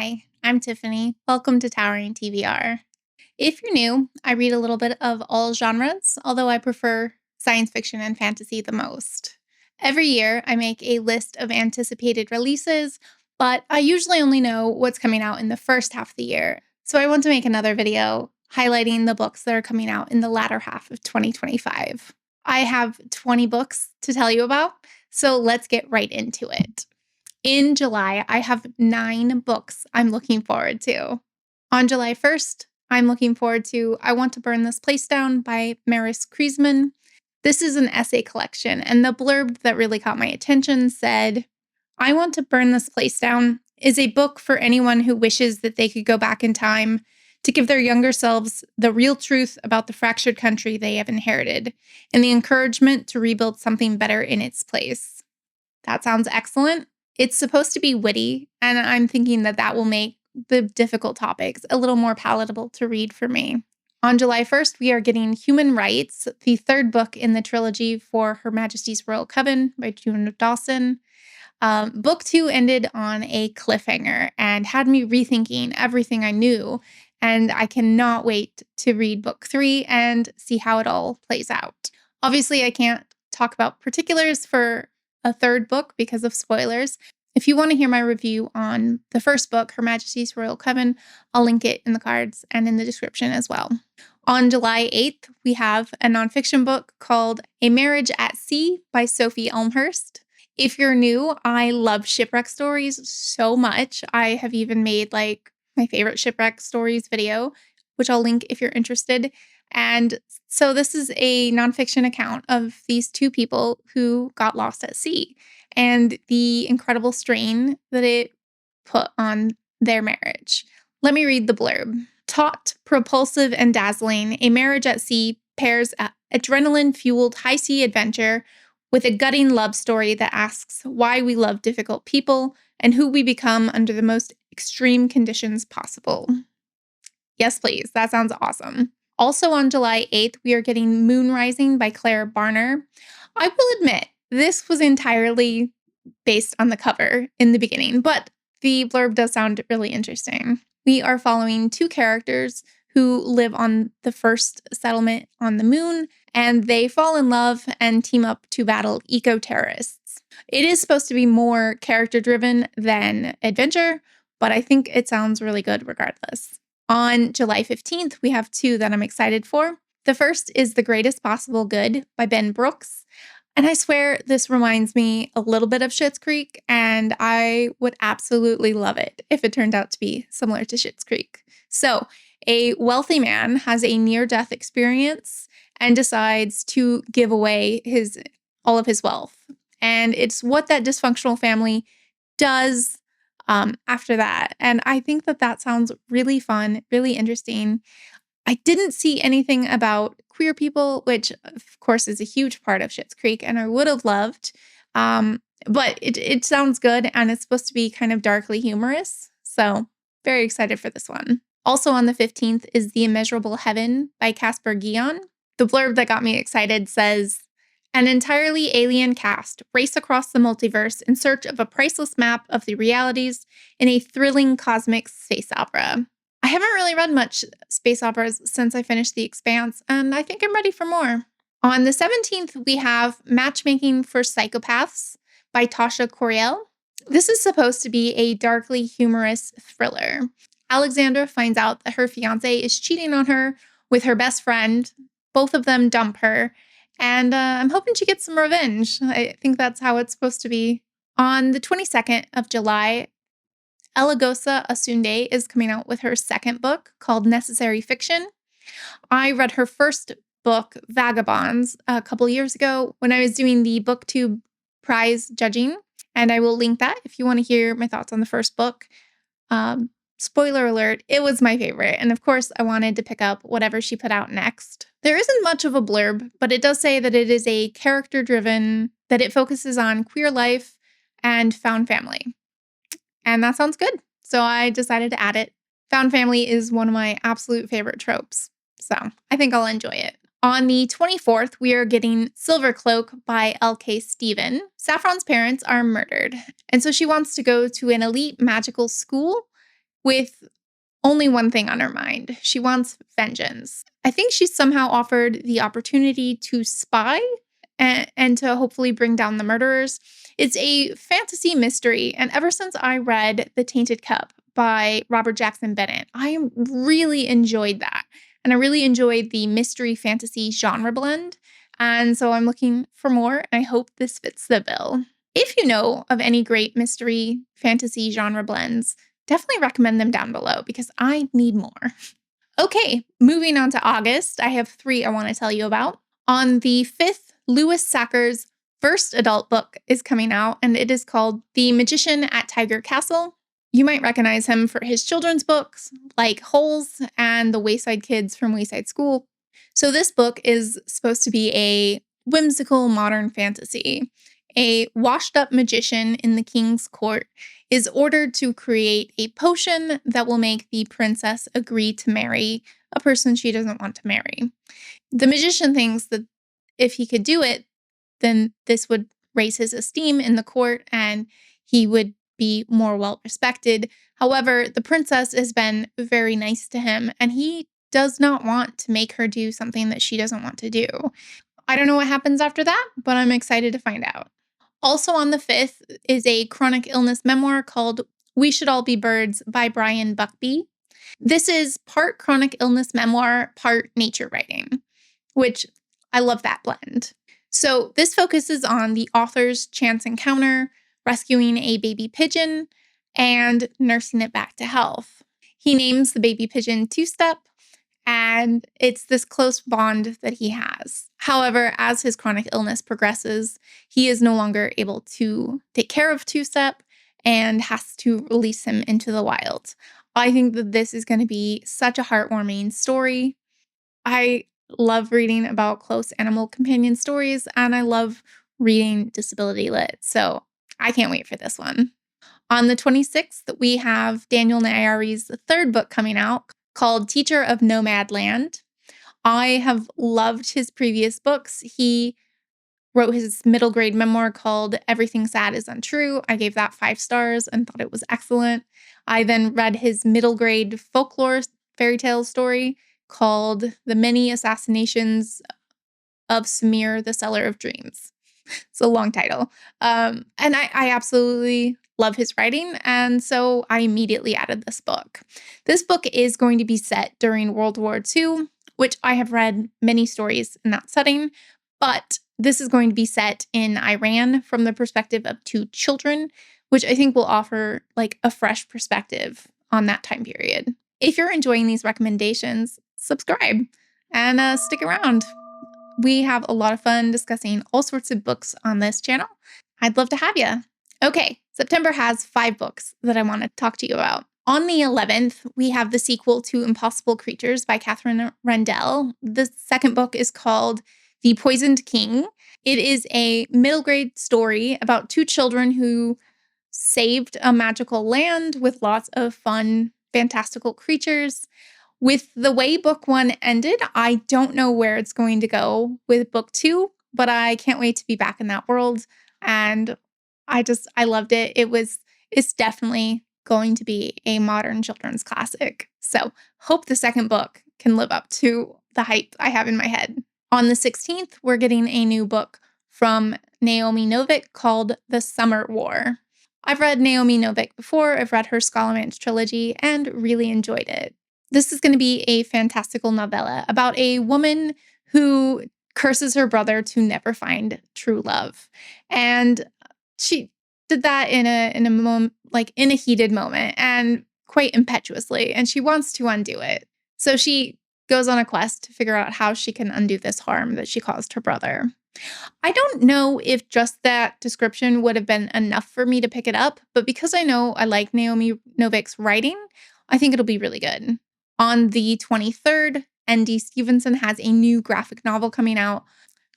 Hi, I'm Tiffany. Welcome to Towering TBR. If you're new, I read a little bit of all genres, although I prefer science fiction and fantasy the most. Every year, I make a list of anticipated releases, but I usually only know what's coming out in the first half of the year. So I want to make another video highlighting the books that are coming out in the latter half of 2025. I have 20 books to tell you about, so let's get right into it. In July, I have 9 books I'm looking forward to. On July 1st, I'm looking forward to I Want to Burn This Place Down by Maris Kriesman. This is an essay collection, and the blurb that really caught my attention said, I Want to Burn This Place Down is a book for anyone who wishes that they could go back in time to give their younger selves the real truth about the fractured country they have inherited and the encouragement to rebuild something better in its place. That sounds excellent. It's supposed to be witty, and I'm thinking that that will make the difficult topics a little more palatable to read for me. On July 1st, we are getting Human Rights, the third book in the trilogy for Her Majesty's Royal Coven by June Dawson. Book 2 ended on a cliffhanger and had me rethinking everything I knew, and I cannot wait to read Book 3 and see how it all plays out. Obviously, I can't talk about particulars for a third book because of spoilers. If you want to hear my review on the first book, Her Majesty's Royal Coven, I'll link it in the cards and in the description as well. On July 8th, we have a nonfiction book called A Marriage at Sea by Sophie Elmhurst. If you're new, I love shipwreck stories so much. I have even made my favorite shipwreck stories video, which I'll link if you're interested. And so this is a nonfiction account of these two people who got lost at sea and the incredible strain that it put on their marriage. Let me read the blurb. Taut, propulsive, and dazzling, A Marriage at Sea pairs adrenaline-fueled high-sea adventure with a gutting love story that asks why we love difficult people and who we become under the most extreme conditions possible. Yes, please. That sounds awesome. Also on July 8th, we are getting Moon Rising by Claire Barner. I will admit, this was entirely based on the cover in the beginning, but the blurb does sound really interesting. We are following 2 characters who live on the first settlement on the moon, and they fall in love and team up to battle eco-terrorists. It is supposed to be more character-driven than adventure, but I think it sounds really good regardless. On July 15th, we have 2 that I'm excited for. The first is The Greatest Possible Good by Ben Brooks. And I swear this reminds me a little bit of Schitt's Creek, and I would absolutely love it if it turned out to be similar to Schitt's Creek. So, a wealthy man has a near-death experience and decides to give away all of his wealth. And it's what that dysfunctional family does after that. And I think that that sounds really fun, really interesting. I didn't see anything about queer people, which of course is a huge part of Schitt's Creek, and I would have loved. But it sounds good, and it's supposed to be kind of darkly humorous. So very excited for this one. Also on the 15th is The Immeasurable Heaven by Casper Guillen. The blurb that got me excited says, an entirely alien cast race across the multiverse in search of a priceless map of the realities in a thrilling cosmic space opera. I haven't really read much space operas since I finished The Expanse, and I think I'm ready for more. On the 17th, we have Matchmaking for Psychopaths by Tasha Coriel. This is supposed to be a darkly humorous thriller. Alexandra finds out that her fiancé is cheating on her with her best friend. Both of them dump her, and I'm hoping she gets some revenge. I think that's how it's supposed to be. On the 22nd of July, Elagosa Asunde is coming out with her second book called Necessary Fiction. I read her first book, Vagabonds, a couple years ago when I was doing the BookTube prize judging, and I will link that if you want to hear my thoughts on the first book. Spoiler alert, it was my favorite, and of course I wanted to pick up whatever she put out next. There isn't much of a blurb, but it does say that it is a character-driven, that it focuses on queer life and found family. And that sounds good, so I decided to add it. Found family is one of my absolute favorite tropes, so I think I'll enjoy it. On the 24th, we are getting Silver Cloak by L.K. Stephen. Saffron's parents are murdered, and so she wants to go to an elite magical school with only one thing on her mind. She wants vengeance. I think she's somehow offered the opportunity to spy and to hopefully bring down the murderers. It's a fantasy mystery, and ever since I read The Tainted Cup by Robert Jackson Bennett, I really enjoyed that. And I really enjoyed the mystery fantasy genre blend. And so I'm looking for more, and I hope this fits the bill. If you know of any great mystery fantasy genre blends, definitely recommend them down below because I need more. Okay, moving on to August, I have 3 I want to tell you about. On the 5th, Lewis Sacker's first adult book is coming out, and it is called The Magician at Tiger Castle. You might recognize him for his children's books like Holes and The Wayside Kids from Wayside School. So this book is supposed to be a whimsical modern fantasy. A washed-up magician in the king's court is ordered to create a potion that will make the princess agree to marry a person she doesn't want to marry. The magician thinks that if he could do it, then this would raise his esteem in the court and he would be more well respected. However, the princess has been very nice to him and he does not want to make her do something that she doesn't want to do. I don't know what happens after that, but I'm excited to find out. Also on the 5th is a chronic illness memoir called We Should All Be Birds by Brian Buckbee. This is part chronic illness memoir, part nature writing, which I love that blend. So this focuses on the author's chance encounter, rescuing a baby pigeon, and nursing it back to health. He names the baby pigeon Two-Step, and it's this close bond that he has. However, as his chronic illness progresses, he is no longer able to take care of Two-Step and has to release him into the wild. I think that this is going to be such a heartwarming story. I love reading about close animal companion stories, and I love reading disability lit, so I can't wait for this one. On the 26th, we have Daniel Nayari's third book coming out called Teacher of Nomad Land. I have loved his previous books. He wrote his middle grade memoir called Everything Sad is Untrue. I gave that 5 stars and thought it was excellent. I then read his middle grade folklore fairy tale story called The Many Assassinations of Samir, the Seller of Dreams. It's a long title. And I absolutely love his writing, and so I immediately added this book. This book is going to be set during World War II, which I have read many stories in that setting, but this is going to be set in Iran from the perspective of 2 children, which I think will offer like a fresh perspective on that time period. If you're enjoying these recommendations, subscribe and stick around. We have a lot of fun discussing all sorts of books on this channel. I'd love to have you. Okay, September has 5 books that I want to talk to you about. On the 11th, we have the sequel to Impossible Creatures by Catherine Rendell. The second book is called The Poisoned King. It is a middle grade story about 2 children who saved a magical land with lots of fun, fantastical creatures. With the way book 1 ended, I don't know where it's going to go with book 2, but I can't wait to be back in that world. And I loved it. It's definitely going to be a modern children's classic. So hope the second book can live up to the hype I have in my head. On the 16th, we're getting a new book from Naomi Novik called The Summer War. I've read Naomi Novik before. I've read her Scallamance trilogy and really enjoyed it. This is going to be a fantastical novella about a woman who curses her brother to never find true love. And she did that in a moment, like in a heated moment and quite impetuously, and she wants to undo it. So she goes on a quest to figure out how she can undo this harm that she caused her brother. I don't know if just that description would have been enough for me to pick it up, but because I know I like Naomi Novik's writing, I think it'll be really good. On the 23rd, N.D. Stevenson has a new graphic novel coming out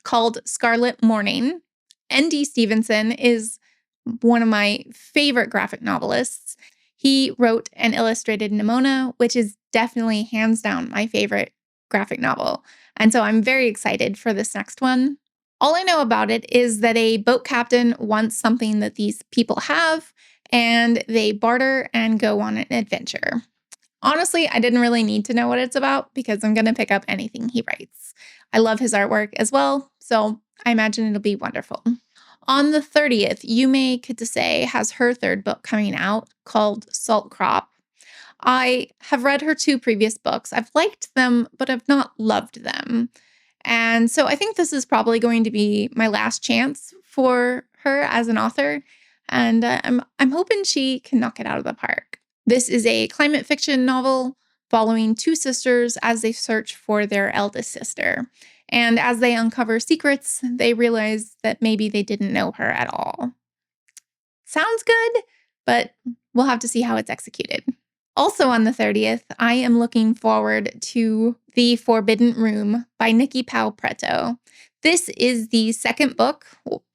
called Scarlet Morning. N.D. Stevenson is one of my favorite graphic novelists. He wrote and illustrated Nimona, which is definitely hands down my favorite graphic novel. And so I'm very excited for this next one. All I know about it is that a boat captain wants something that these people have, and they barter and go on an adventure. Honestly, I didn't really need to know what it's about because I'm going to pick up anything he writes. I love his artwork as well, so I imagine it'll be wonderful. On the 30th, Yume Kitase has her third book coming out called Salt Crop. I have read her two previous books. I've liked them, but I've not loved them. And so I think this is probably going to be my last chance for her as an author. And I'm hoping she can knock it out of the park. This is a climate fiction novel following two sisters as they search for their eldest sister. And as they uncover secrets, they realize that maybe they didn't know her at all. Sounds good, but we'll have to see how it's executed. Also on the 30th, I am looking forward to The Forbidden Room by Nikki Powell Preto. This is the second book.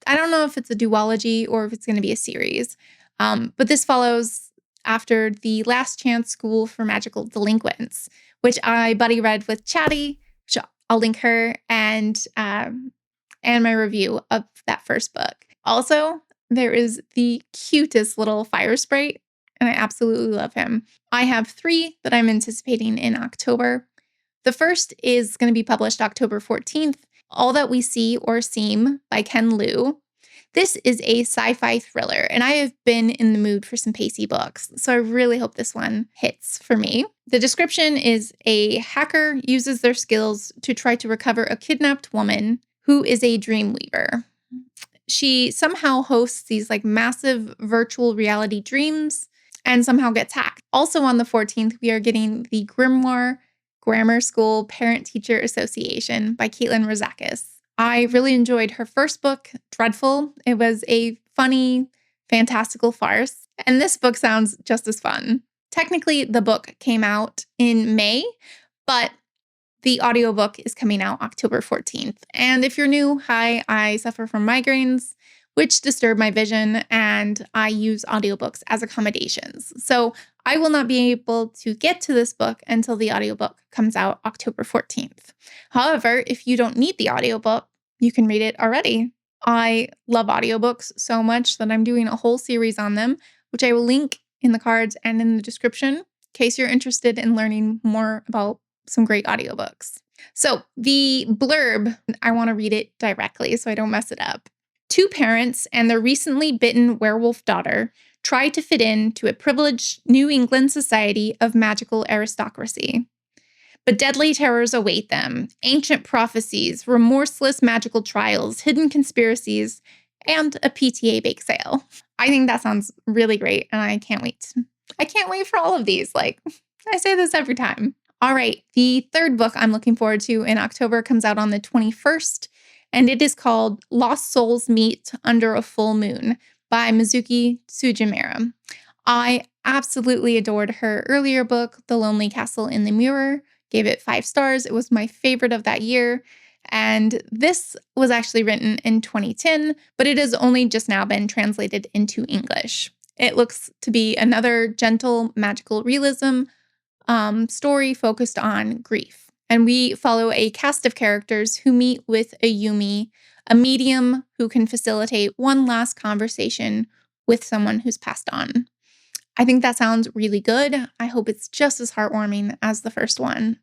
I don't know if it's a duology or if it's going to be a series, but this follows after The Last Chance School for Magical Delinquents, which I buddy read with Chattie, which I'll link her, and my review of that first book. Also, there is the cutest little fire sprite, and I absolutely love him. I have 3 that I'm anticipating in October. The first is going to be published October 14th, All That We See or Seem by Ken Liu. This is a sci-fi thriller, and I have been in the mood for some pacey books, so I really hope this one hits for me. The description is a hacker uses their skills to try to recover a kidnapped woman who is a dream weaver. She somehow hosts these massive virtual reality dreams and somehow gets hacked. Also on the 14th, we are getting the Grimoire Grammar School Parent-Teacher Association by Caitlin Rozakis. I really enjoyed her first book, Dreadful. It was a funny, fantastical farce, and this book sounds just as fun. Technically, the book came out in May, but the audiobook is coming out October 14th. And if you're new, hi, I suffer from migraines, which disturb my vision, and I use audiobooks as accommodations. So I will not be able to get to this book until the audiobook comes out October 14th. However, if you don't need the audiobook, you can read it already. I love audiobooks so much that I'm doing a whole series on them, which I will link in the cards and in the description in case you're interested in learning more about some great audiobooks. So the blurb, I want to read it directly so I don't mess it up. 2 parents and their recently bitten werewolf daughter try to fit into a privileged New England society of magical aristocracy. But deadly terrors await them, ancient prophecies, remorseless magical trials, hidden conspiracies, and a PTA bake sale. I think that sounds really great, and I can't wait. I can't wait for all of these. I say this every time. All right, the third book I'm looking forward to in October comes out on the 21st, and it is called Lost Souls Meet Under a Full Moon by Mizuki Tsujimura. I absolutely adored her earlier book, The Lonely Castle in the Mirror, gave it 5 stars. It was my favorite of that year. And this was actually written in 2010, but it has only just now been translated into English. It looks to be another gentle magical realism story focused on grief. And we follow a cast of characters who meet with a Yumi, a medium who can facilitate one last conversation with someone who's passed on. I think that sounds really good. I hope it's just as heartwarming as the first one.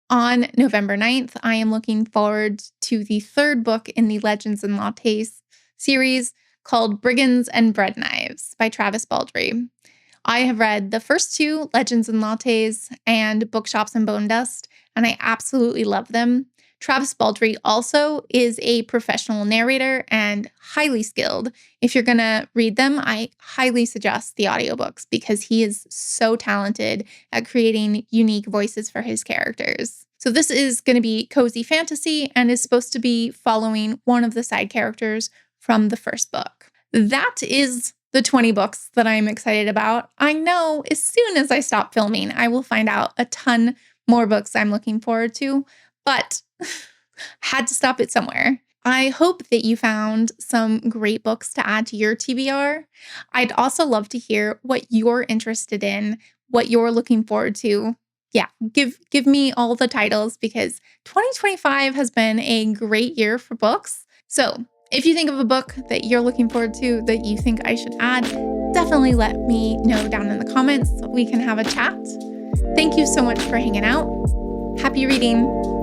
On November 9th, I am looking forward to the third book in the Legends and Lattes series called Brigands and Bread Knives by Travis Baldry. I have read the first 2, Legends and Lattes and Bookshops and Bone Dust, and I absolutely love them. Travis Baldry also is a professional narrator and highly skilled. If you're going to read them, I highly suggest the audiobooks because he is so talented at creating unique voices for his characters. So this is going to be cozy fantasy and is supposed to be following one of the side characters from the first book. That is the 20 books that I'm excited about. I know as soon as I stop filming, I will find out a ton more books I'm looking forward to, but had to stop it somewhere. I hope that you found some great books to add to your TBR. I'd also love to hear what you're interested in, what you're looking forward to. Yeah, give me all the titles because 2025 has been a great year for books. So if you think of a book that you're looking forward to that you think I should add, definitely let me know down in the comments. We can have a chat. Thank you so much for hanging out. Happy reading.